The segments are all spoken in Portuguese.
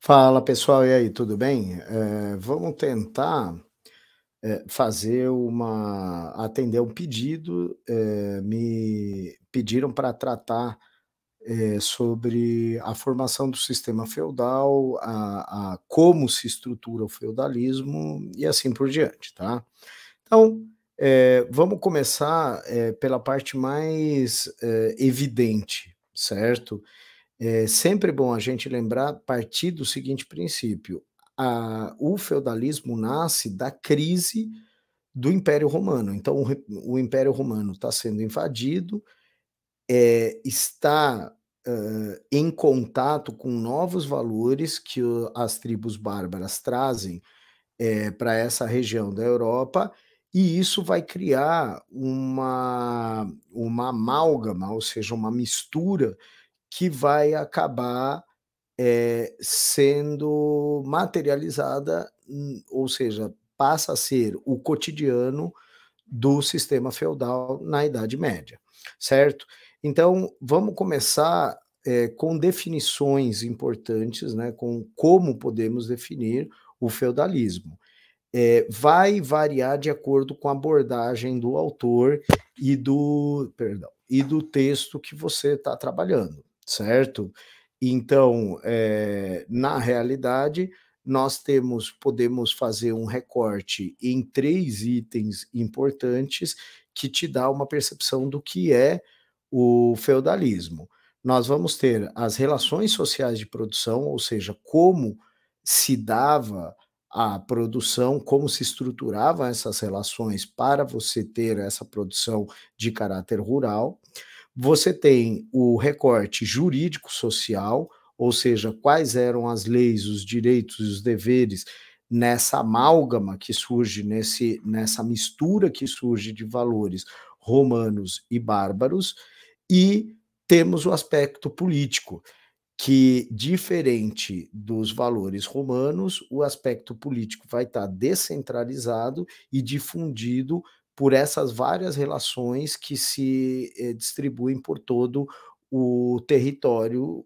Fala pessoal, e aí, tudo bem? Vamos tentar atender um pedido. Me pediram para tratar sobre a formação do sistema feudal, como se estrutura o feudalismo e assim por diante, tá? Então, vamos começar pela parte mais evidente, certo? É sempre bom a gente lembrar, partir do seguinte princípio: o feudalismo nasce da crise do Império Romano. Então, o Império Romano está sendo invadido, está em contato com novos valores que as tribos bárbaras trazem para essa região da Europa, e isso vai criar uma amálgama, ou seja, uma mistura que vai acabar sendo materializada, ou seja, passa a ser o cotidiano do sistema feudal na Idade Média, certo? Então, vamos começar com definições importantes, né, com como podemos definir o feudalismo. Vai variar de acordo com a abordagem do autor e do texto que você está trabalhando, certo? Então, na realidade, podemos fazer um recorte em 3 itens importantes que te dá uma percepção do que é o feudalismo. Nós vamos ter as relações sociais de produção, ou seja, como se dava a produção, como se estruturavam essas relações para você ter essa produção de caráter rural. Você tem o recorte jurídico-social, ou seja, quais eram as leis, os direitos e os deveres nessa amálgama que surge, nessa mistura que surge de valores romanos e bárbaros, e temos o aspecto político, que, diferente dos valores romanos, o aspecto político vai estar descentralizado e difundido por essas várias relações que se distribuem por todo o território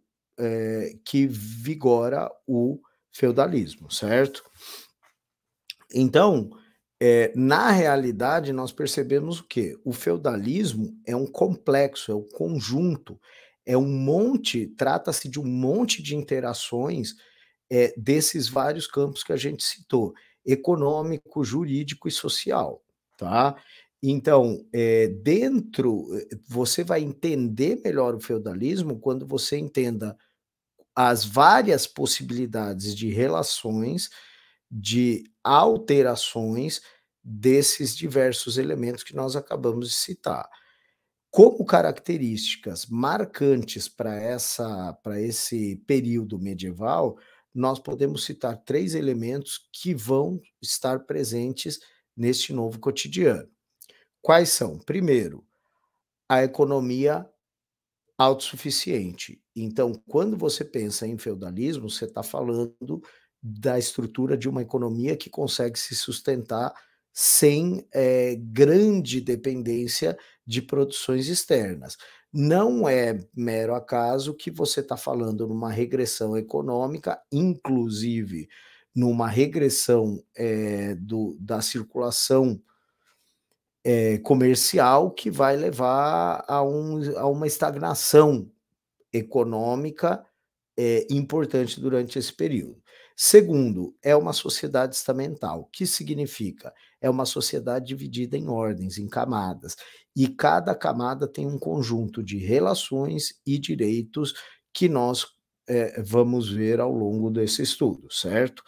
que vigora o feudalismo, certo? Então, na realidade, nós percebemos o quê? O feudalismo é um complexo, é um conjunto, trata-se de um monte de interações desses vários campos que a gente citou: econômico, jurídico e social, tá? Então, você vai entender melhor o feudalismo quando você entenda as várias possibilidades de relações, de alterações desses diversos elementos que nós acabamos de citar. Como características marcantes para esse período medieval, nós podemos citar 3 elementos que vão estar presentes neste novo cotidiano. Quais são? Primeiro, a economia autossuficiente. Então, quando você pensa em feudalismo, você está falando da estrutura de uma economia que consegue se sustentar sem grande dependência de produções externas. Não é mero acaso que você está falando numa regressão econômica, inclusive numa regressão da circulação comercial, que vai levar a uma estagnação econômica importante durante esse período. Segundo, é uma sociedade estamental. O que significa? É uma sociedade dividida em ordens, em camadas, e cada camada tem um conjunto de relações e direitos que nós vamos ver ao longo desse estudo, certo?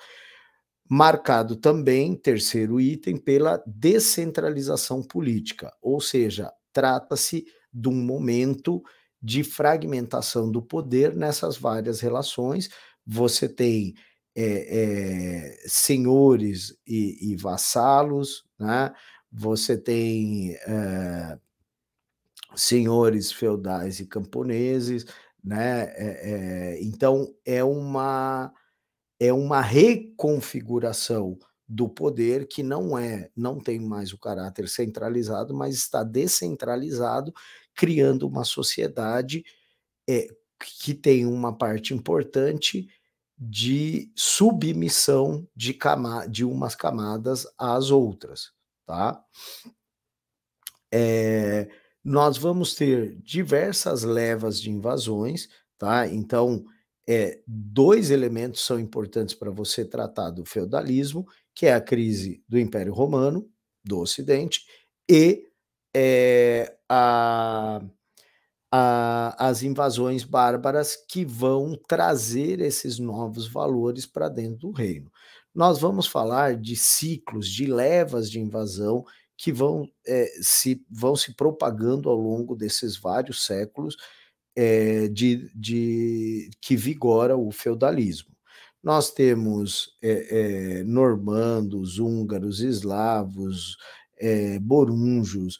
Marcado também, terceiro item, pela descentralização política, ou seja, trata-se de um momento de fragmentação do poder nessas várias relações. Você tem senhores e vassalos, né? Você tem senhores feudais e camponeses, né? Então é uma reconfiguração do poder que não tem mais o caráter centralizado, mas está descentralizado, criando uma sociedade que tem uma parte importante de submissão de umas camadas às outras, tá? Nós vamos ter diversas levas de invasões, tá? Então, 2 elementos são importantes para você tratar do feudalismo, que é a crise do Império Romano, do Ocidente, e as invasões bárbaras que vão trazer esses novos valores para dentro do reino. Nós vamos falar de ciclos, de levas de invasão que vão se propagando ao longo desses vários séculos que vigora o feudalismo. Nós temos normandos, húngaros, eslavos, borúngios,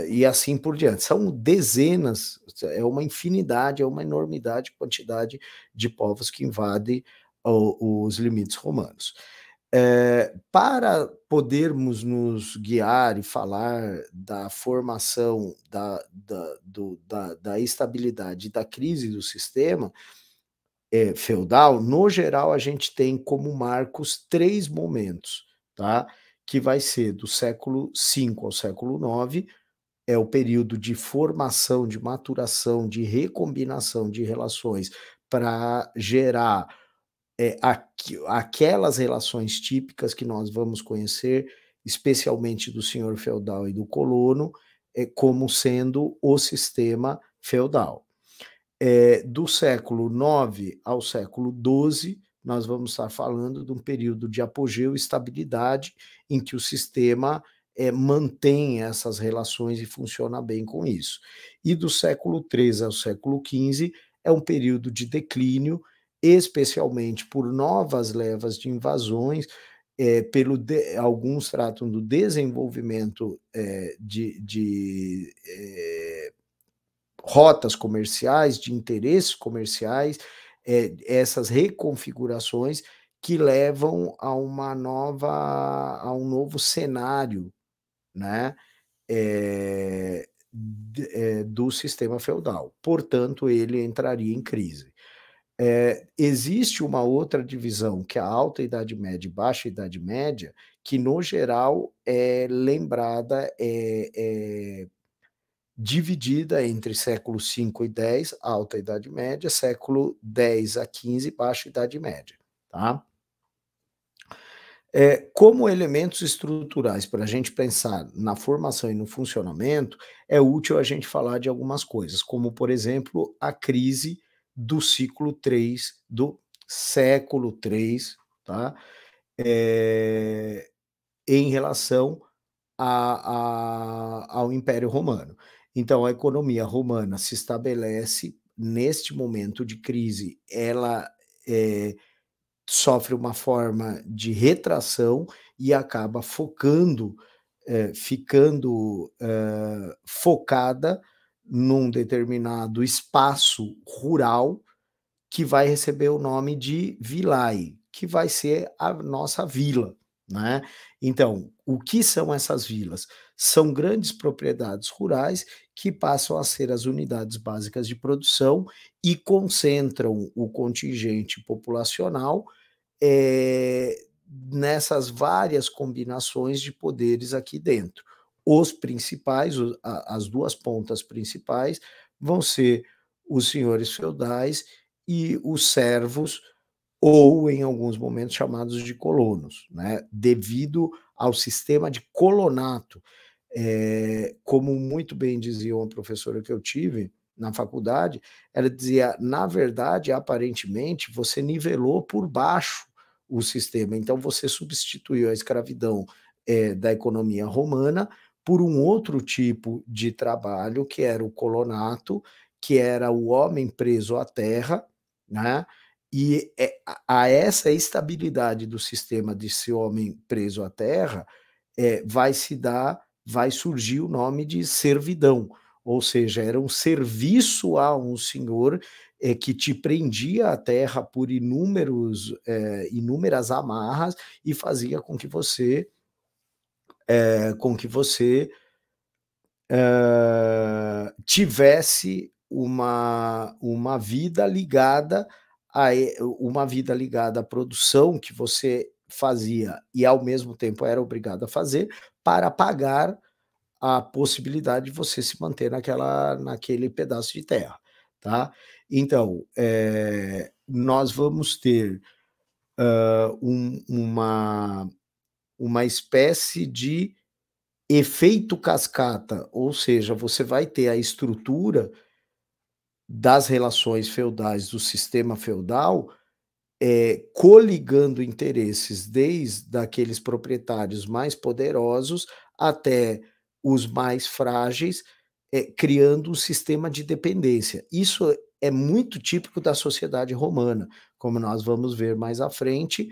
e assim por diante. São dezenas, é uma infinidade, é uma enormidade, quantidade de povos que invadem os limites romanos. Para podermos nos guiar e falar da formação da estabilidade, da crise do sistema feudal, no geral, a gente tem como marcos 3 momentos, tá? Que vai ser do século V ao século IX, é o período de formação, de maturação, de recombinação de relações para gerar aquelas relações típicas que nós vamos conhecer, especialmente do senhor feudal e do colono, como sendo o sistema feudal. Do século IX ao século XII, nós vamos estar falando de um período de apogeu e estabilidade em que o sistema mantém essas relações e funciona bem com isso. E do século XIII ao século XV é um período de declínio, especialmente por novas levas de invasões, alguns tratam do desenvolvimento de rotas comerciais, de interesses comerciais, essas reconfigurações que levam a um novo cenário, né, do sistema feudal. Portanto, ele entraria em crise. Existe uma outra divisão, que é a Alta Idade Média e Baixa Idade Média, que, no geral, é lembrada, dividida entre século V e X, Alta Idade Média, século X a XV, Baixa Idade Média, tá? Como elementos estruturais para a gente pensar na formação e no funcionamento, é útil a gente falar de algumas coisas, como, por exemplo, a crise do ciclo 3, do século 3, tá? Em relação ao Império Romano. Então, a economia romana se estabelece neste momento de crise, ela sofre uma forma de retração e acaba ficando focada num determinado espaço rural que vai receber o nome de vilae, que vai ser a nossa vila, né? Então, o que são essas vilas? São grandes propriedades rurais que passam a ser as unidades básicas de produção e concentram o contingente populacional nessas várias combinações de poderes aqui dentro. Os principais, as duas pontas principais, vão ser os senhores feudais e os servos, ou em alguns momentos chamados de colonos, né? Devido ao sistema de colonato. Como muito bem dizia uma professora que eu tive na faculdade, ela dizia, na verdade, aparentemente, você nivelou por baixo o sistema, então você substituiu a escravidão da economia romana por um outro tipo de trabalho, que era o colonato, que era o homem preso à terra, né? E a essa estabilidade do sistema desse homem preso à terra vai surgir o nome de servidão, ou seja, era um serviço a um senhor que te prendia à terra por inúmeras amarras e fazia com que você tivesse uma vida ligada uma vida ligada à produção que você fazia e ao mesmo tempo era obrigado a fazer, para pagar a possibilidade de você se manter naquele pedaço de terra, tá. Então, nós vamos ter, uma espécie de efeito cascata, ou seja, você vai ter a estrutura das relações feudais do sistema feudal, coligando interesses desde aqueles proprietários mais poderosos até os mais frágeis, criando um sistema de dependência. Isso é muito típico da sociedade romana, como nós vamos ver mais à frente,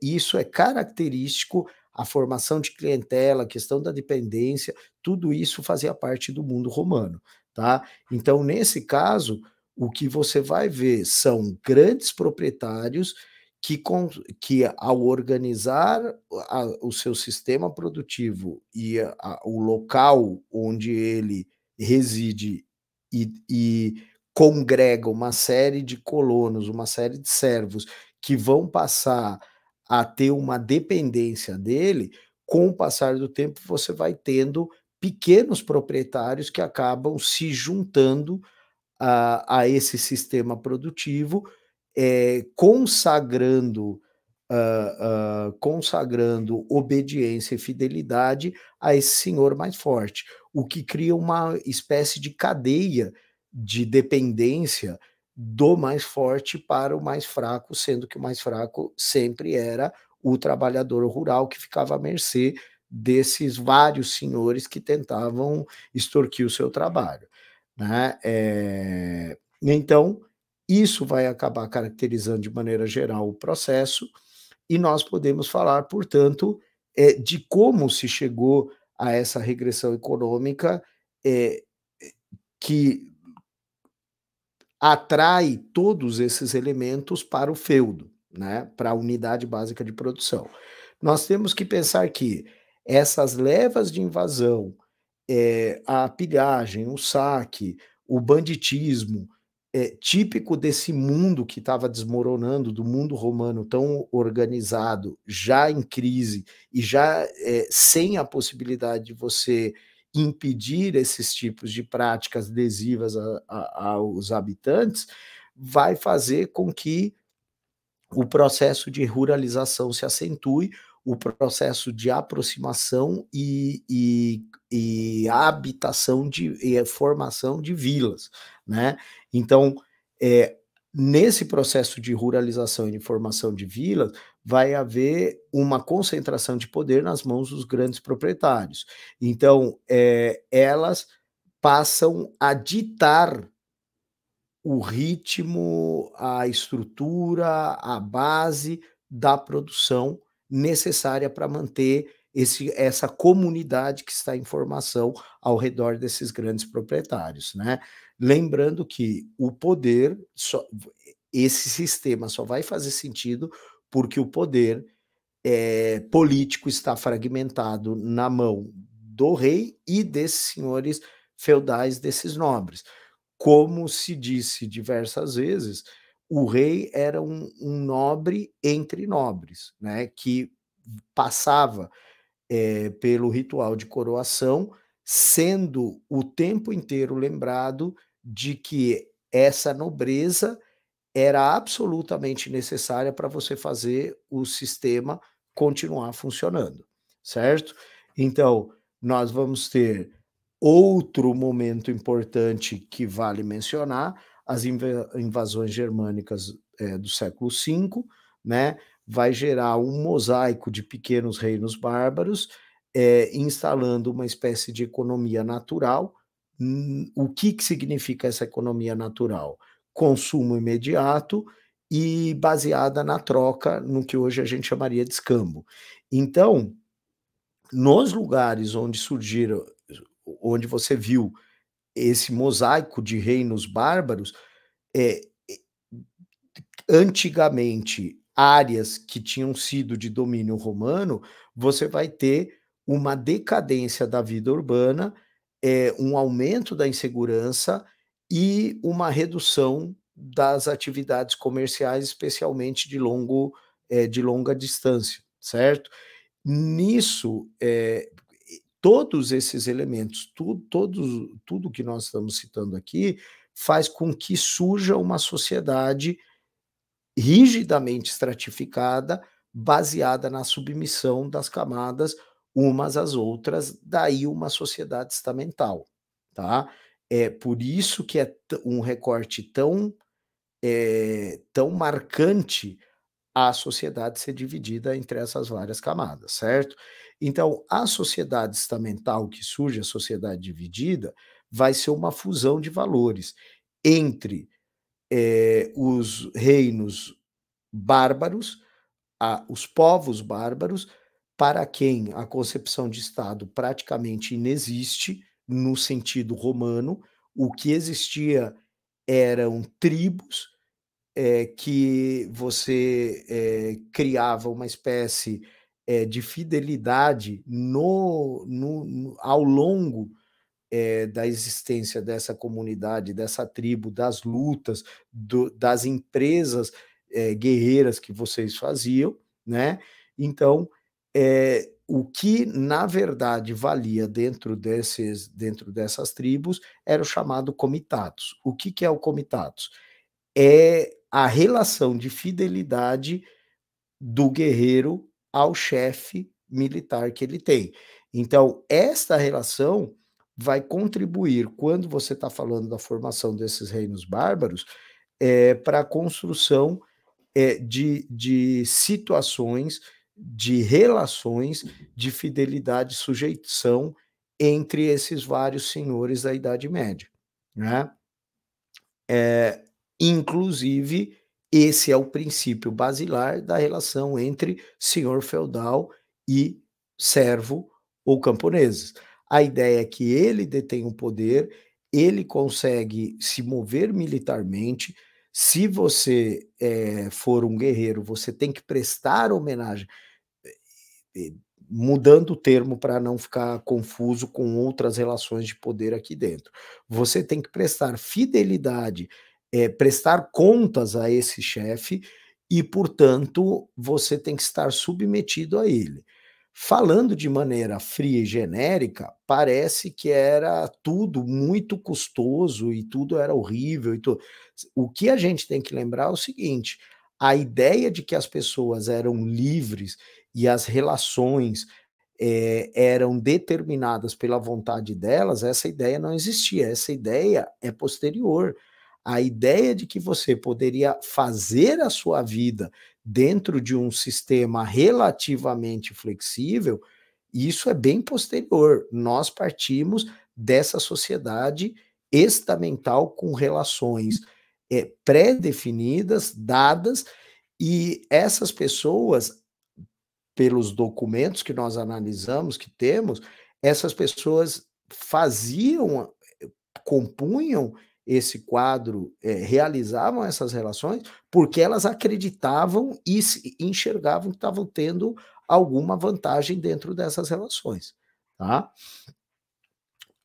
isso é característico, a formação de clientela, a questão da dependência, tudo isso fazia parte do mundo romano, tá. Então, nesse caso, o que você vai ver são grandes proprietários que ao organizar o seu sistema produtivo e o local onde ele reside e congrega uma série de colonos, uma série de servos que vão passar a ter uma dependência dele, com o passar do tempo você vai tendo pequenos proprietários que acabam se juntando a esse sistema produtivo, consagrando obediência e fidelidade a esse senhor mais forte, o que cria uma espécie de cadeia de dependência do mais forte para o mais fraco, sendo que o mais fraco sempre era o trabalhador rural que ficava à mercê desses vários senhores que tentavam extorquir o seu trabalho, né. Então, isso vai acabar caracterizando de maneira geral o processo, e nós podemos falar, portanto, de como se chegou a essa regressão econômica, eh, que atrai todos esses elementos para o feudo, né, para a unidade básica de produção. Nós temos que pensar que essas levas de invasão, a pilhagem, o saque, o banditismo, típico desse mundo que estava desmoronando, do mundo romano tão organizado, já em crise e já, sem a possibilidade de você impedir esses tipos de práticas lesivas aos habitantes, vai fazer com que o processo de ruralização se acentue, o processo de aproximação e habitação e a formação de vilas, né. Então, eh, nesse processo de ruralização e de formação de vilas, vai haver uma concentração de poder nas mãos dos grandes proprietários. Então, elas passam a ditar o ritmo, a estrutura, a base da produção necessária para manter essa comunidade que está em formação ao redor desses grandes proprietários, né. Lembrando que o poder esse sistema só vai fazer sentido porque o poder, político está fragmentado na mão do rei e desses senhores feudais, desses nobres. Como se disse diversas vezes, o rei era um nobre entre nobres, né, que passava, pelo ritual de coroação, sendo o tempo inteiro lembrado de que essa nobreza era absolutamente necessária para você fazer o sistema continuar funcionando, certo? Então, nós vamos ter outro momento importante que vale mencionar, as invasões germânicas, do século V, né, vai gerar um mosaico de pequenos reinos bárbaros, instalando uma espécie de economia natural. O que significa essa economia natural? Consumo imediato e baseada na troca, no que hoje a gente chamaria de escambo. Então, nos lugares onde você viu esse mosaico de reinos bárbaros, eh, antigamente, áreas que tinham sido de domínio romano, você vai ter uma decadência da vida urbana, um aumento da insegurança e uma redução das atividades comerciais, especialmente de longa distância, certo? Nisso, todos esses elementos, tudo que nós estamos citando aqui, faz com que surja uma sociedade rigidamente estratificada, baseada na submissão das camadas umas às outras, daí uma sociedade estamental, tá? É por isso que é um recorte tão marcante a sociedade ser dividida entre essas várias camadas, certo? Então, a sociedade estamental que surge, a sociedade dividida, vai ser uma fusão de valores entre os reinos bárbaros, os povos bárbaros, para quem a concepção de Estado praticamente inexiste no sentido romano, o que existia eram tribos que você criava uma espécie de fidelidade ao longo da existência dessa comunidade, dessa tribo, das lutas, das empresas guerreiras que vocês faziam, né? Então, o que na verdade valia dentro dessas tribos era o chamado comitatus. O que, que é o comitatus? É a relação de fidelidade do guerreiro ao chefe militar que ele tem. Então, esta relação vai contribuir, quando você está falando da formação desses reinos bárbaros, para a construção de situações, de relações de fidelidade e sujeição entre esses vários senhores da Idade Média, né? Inclusive, esse é o princípio basilar da relação entre senhor feudal e servo ou camponeses. A ideia é que ele detém o poder, ele consegue se mover militarmente. Se você for um guerreiro, você tem que prestar homenagem, mudando o termo para não ficar confuso com outras relações de poder aqui dentro. Você tem que prestar fidelidade, prestar contas a esse chefe e, portanto, você tem que estar submetido a ele. Falando de maneira fria e genérica, parece que era tudo muito custoso e tudo era horrível e tudo. O que a gente tem que lembrar é o seguinte: a ideia de que as pessoas eram livres e as relações eram determinadas pela vontade delas, essa ideia não existia, essa ideia é posterior. A ideia de que você poderia fazer a sua vida dentro de um sistema relativamente flexível, isso é bem posterior. Nós partimos dessa sociedade estamental com relações pré-definidas, dadas, e essas pessoas, pelos documentos que nós analisamos, que temos, essas pessoas faziam, compunham esse quadro, realizavam essas relações, porque elas acreditavam e enxergavam que estavam tendo alguma vantagem dentro dessas relações, tá?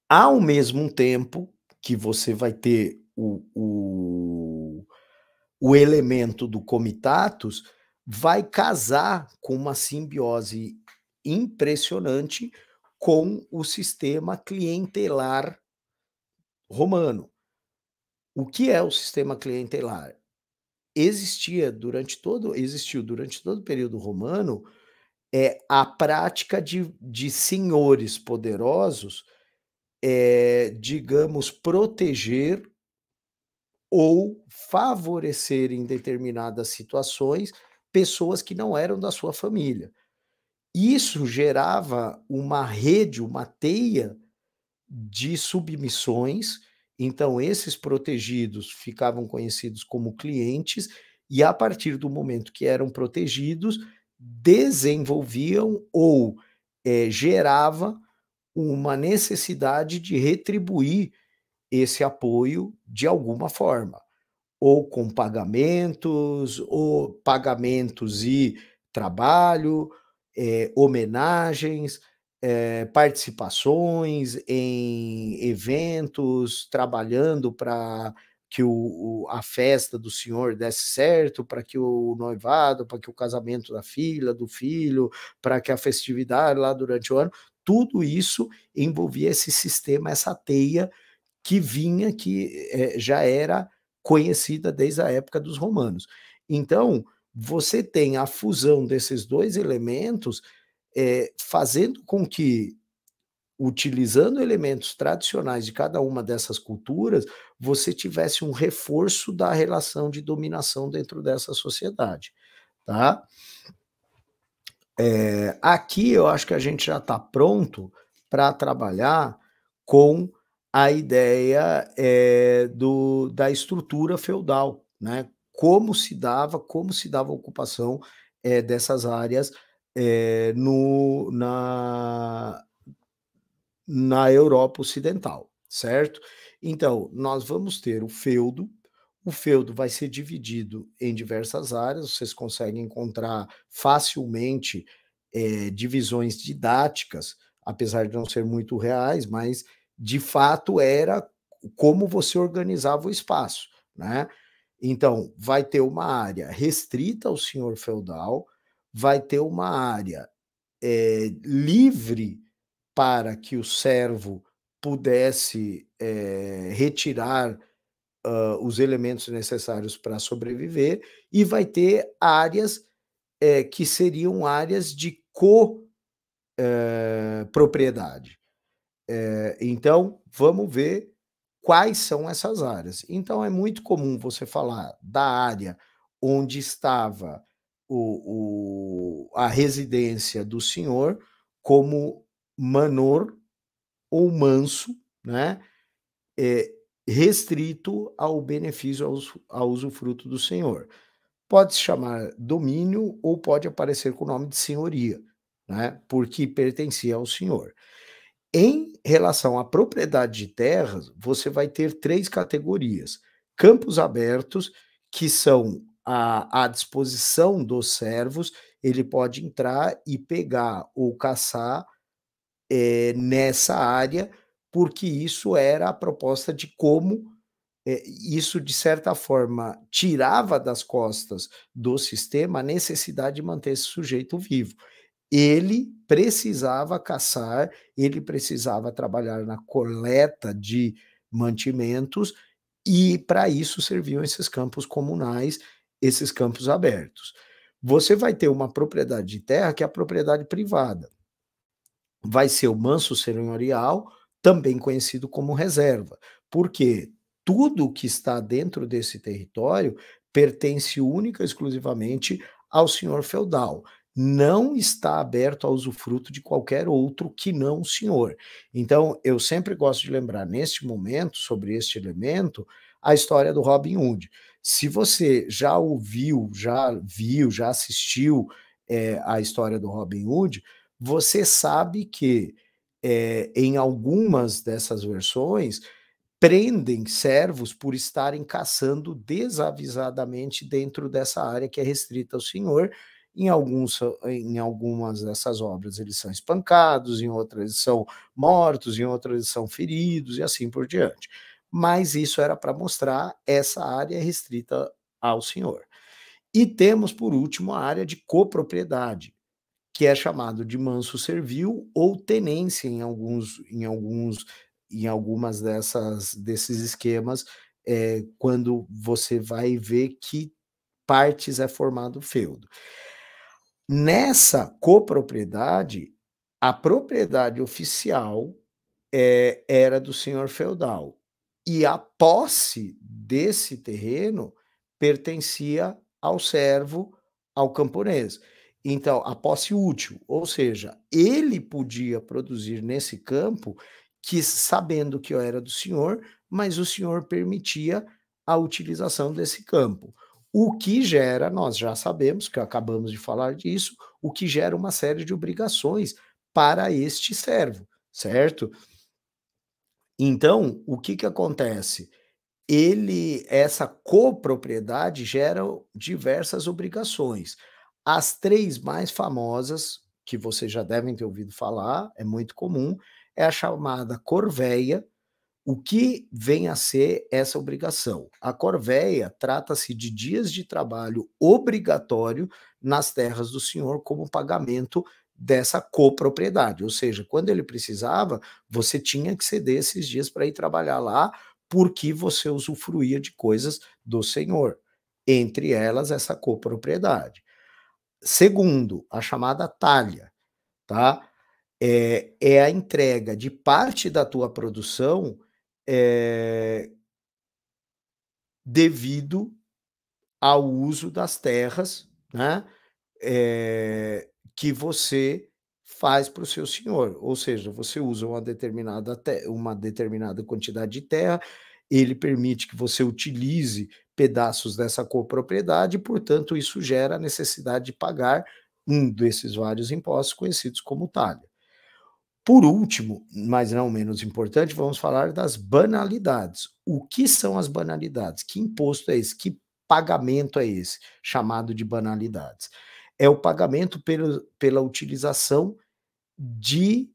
Ao mesmo tempo que você vai ter o elemento do comitatus, vai casar com uma simbiose impressionante com o sistema clientelar romano. O que é o sistema clientelar? Existiu durante todo o período romano a prática de senhores poderosos, digamos, proteger ou favorecer em determinadas situações pessoas que não eram da sua família. Isso gerava uma rede, uma teia de submissões, então esses protegidos ficavam conhecidos como clientes e a partir do momento que eram protegidos, desenvolviam ou gerava uma necessidade de retribuir esse apoio de alguma forma, ou pagamentos e trabalho, homenagens, participações em eventos, trabalhando para a festa do senhor desse certo, para que o noivado, para que o casamento da filha, do filho, para que a festividade lá durante o ano, tudo isso envolvia esse sistema, essa teia que vinha, que já era conhecida desde a época dos romanos. Então, você tem a fusão desses dois elementos, fazendo com que, utilizando elementos tradicionais de cada uma dessas culturas, você tivesse um reforço da relação de dominação dentro dessa sociedade, tá? Aqui eu acho que a gente já está pronto para trabalhar com a ideia da estrutura feudal, né? Como se dava a ocupação dessas áreas na Europa Ocidental, certo? Então, nós vamos ter o feudo vai ser dividido em diversas áreas, vocês conseguem encontrar facilmente divisões didáticas, apesar de não ser muito reais, mas de fato era como você organizava o espaço, né? Então, vai ter uma área restrita ao senhor feudal, vai ter uma área livre para que o servo pudesse retirar os elementos necessários para sobreviver, e vai ter áreas que seriam áreas de copropriedade. Então, vamos ver quais são essas áreas. Então, é muito comum você falar da área onde estava a residência do senhor como manor ou manso, né? Restrito ao benefício, ao usufruto do senhor. Pode se chamar domínio ou pode aparecer com o nome de senhoria, né? Porque pertencia ao senhor. Em relação à propriedade de terras, você vai ter 3 categorias: campos abertos, que são à disposição dos servos, ele pode entrar e pegar ou caçar nessa área, porque isso era a proposta de como isso, de certa forma, tirava das costas do sistema a necessidade de manter esse sujeito vivo. Ele precisava caçar, ele precisava trabalhar na coleta de mantimentos, e para isso serviam esses campos comunais, esses campos abertos. Você vai ter uma propriedade de terra que é a propriedade privada. Vai ser o manso senhorial, também conhecido como reserva, porque tudo que está dentro desse território pertence única e exclusivamente ao senhor feudal. Não está aberto ao usufruto de qualquer outro que não o senhor. Então, eu sempre gosto de lembrar, neste momento, sobre este elemento, a história do Robin Hood. Se você já ouviu, já viu, já assistiu a história do Robin Hood, você sabe que em algumas dessas versões prendem servos por estarem caçando desavisadamente dentro dessa área que é restrita ao senhor. Em algumas dessas obras eles são espancados, em outras eles são mortos, em outras eles são feridos e assim por diante. Mas isso era para mostrar essa área restrita ao senhor. E temos, por último, a área de copropriedade, que é chamado de manso servil ou tenência em algumas desses esquemas, quando você vai ver que partes é formado o feudo. Nessa copropriedade, a propriedade oficial era do senhor feudal, e a posse desse terreno pertencia ao servo, ao camponês. Então, a posse útil, ou seja, ele podia produzir nesse campo, que sabendo que eu era do senhor, mas o senhor permitia a utilização desse campo. O que gera, nós já sabemos, que acabamos de falar disso, o que gera uma série de obrigações para este servo, certo? Então, o que que acontece? Essa copropriedade gera diversas obrigações. As 3 mais famosas, que vocês já devem ter ouvido falar, é muito comum, é a chamada corveia, O que vem a ser essa obrigação? A corvéia trata-se de dias de trabalho obrigatório nas terras do senhor como pagamento dessa copropriedade, ou seja, quando ele precisava, você tinha que ceder esses dias para ir trabalhar lá, porque você usufruía de coisas do senhor, entre elas essa copropriedade. Segundo, a chamada talha, tá? É a entrega de parte da tua produção, devido ao uso das terras, né, que você faz para o seu senhor. Ou seja, você usa uma determinada quantidade de terra, ele permite que você utilize pedaços dessa copropriedade e, portanto, isso gera a necessidade de pagar um desses vários impostos conhecidos como talha. Por último, mas não menos importante, vamos falar das banalidades. O que são as banalidades? Que imposto é esse? Que pagamento é esse, chamado de banalidades? É o pagamento pela utilização de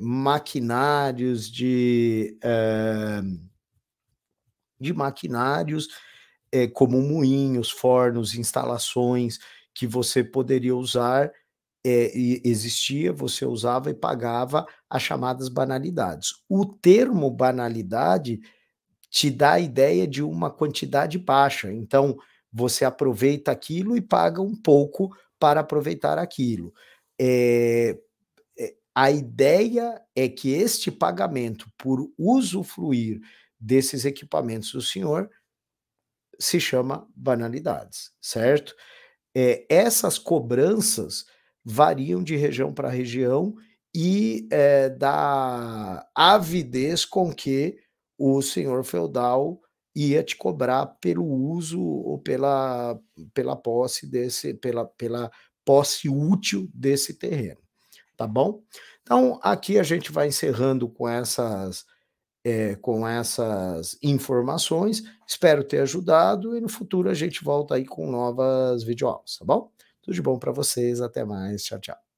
maquinários, de maquinários como moinhos, fornos, instalações que você poderia usar, e existia, você usava e pagava as chamadas banalidades. O termo banalidade te dá a ideia de uma quantidade baixa, então você aproveita aquilo e paga um pouco para aproveitar aquilo. A ideia é que este pagamento por usufruir desses equipamentos do senhor se chama banalidades, certo? Essas cobranças variam de região para região e da avidez com que o senhor feudal ia te cobrar pelo uso ou pela posse pela posse útil desse terreno, tá bom? Então, aqui a gente vai encerrando com essas informações. Espero ter ajudado e no futuro a gente volta aí com novas videoaulas, tá bom? Tudo de bom para vocês, até mais, tchau, tchau.